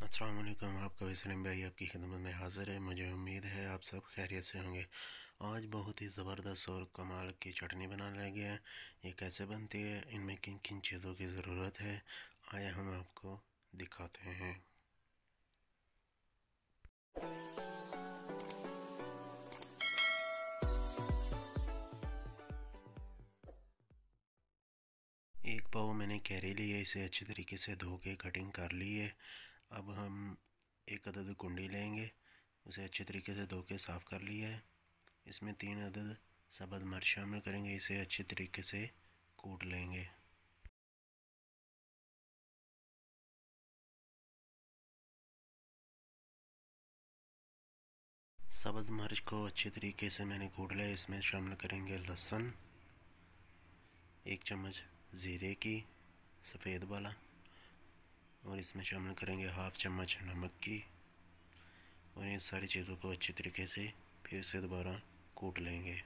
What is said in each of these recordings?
अस्सलाम वालेकुम। आपका वसीम भाई आपकी खिदमत में हाज़िर है। मुझे उम्मीद है आप सब खैरियत से होंगे। आज बहुत ही ज़बरदस्त और कमाल की चटनी बनाने लगे हैं। ये कैसे बनती है, इनमें किन किन चीज़ों की ज़रूरत है, आइए हम आपको दिखाते हैं। एक पाव मैंने कैरी ली है, इसे अच्छी तरीके से धो के कटिंग कर ली है। अब हम एक अदद कुंडी लेंगे, उसे अच्छे तरीके से धो के साफ़ कर लिया है। इसमें 3 अदद सब्ज़ मिर्च शामिल करेंगे, इसे अच्छे तरीके से कूट लेंगे। सब्ज़ मिर्च को अच्छे तरीके से मैंने कूट लिया। इसमें शामिल करेंगे लहसुन, 1 चम्मच ज़ीरे की सफ़ेद वाला, और इसमें शामिल करेंगे हाफ़ चम्मच नमक की, और इन सारी चीज़ों को अच्छी तरीके से फिर से दोबारा कूट लेंगे।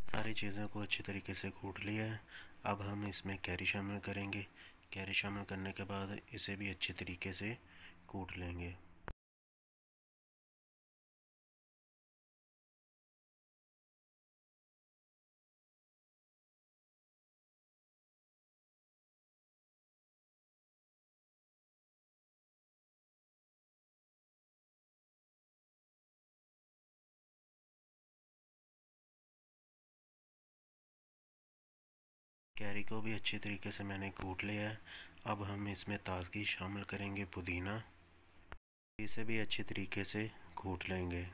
सारी चीज़ों को अच्छी तरीके से कूट लिया है। अब हम इसमें कैरी शामिल करेंगे। कैरी शामिल करने के बाद इसे भी अच्छी तरीके से कूट लेंगे। कैरी को भी अच्छी तरीके से मैंने कूट लिया है। अब हम इसमें ताज़गी शामिल करेंगे पुदीना, इसे भी अच्छी तरीके से कूट लेंगे।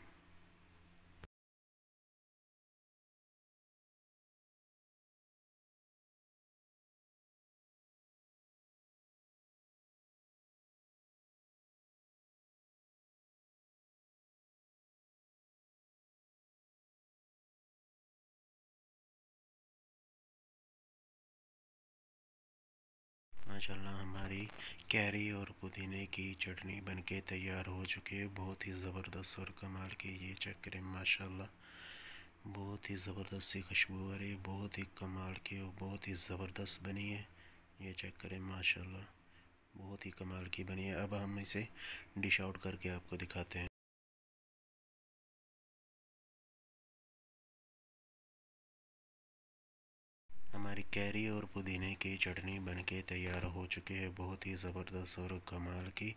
माशाल्लाह हमारी कैरी और पुदीने की चटनी बनके तैयार हो चुकी है। बहुत ही ज़बरदस्त और कमाल की ये चेक करें, माशाल्लाह बहुत ही ज़बरदस्त सी खुशबू आ रही है। बहुत ही कमाल की और बहुत ही ज़बरदस्त बनी है। ये चेक करें, माशाल्लाह बहुत ही कमाल की बनी है। अब हम इसे डिश आउट करके आपको दिखाते हैं। हमारी कैरी और पुदीने की चटनी बनके तैयार हो चुकी है, बहुत ही ज़बरदस्त और कमाल की।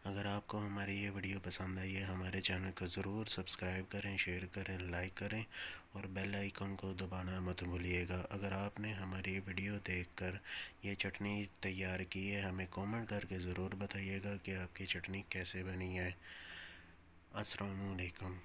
अगर आपको हमारी ये वीडियो पसंद आई है, हमारे चैनल को ज़रूर सब्सक्राइब करें, शेयर करें, लाइक करें और बेल आइकन को दबाना मत भूलिएगा। अगर आपने हमारी वीडियो देखकर ये चटनी तैयार की है, हमें कमेंट करके ज़रूर बताइएगा कि आपकी चटनी कैसे बनी है। अस्सलामु अलैकुम।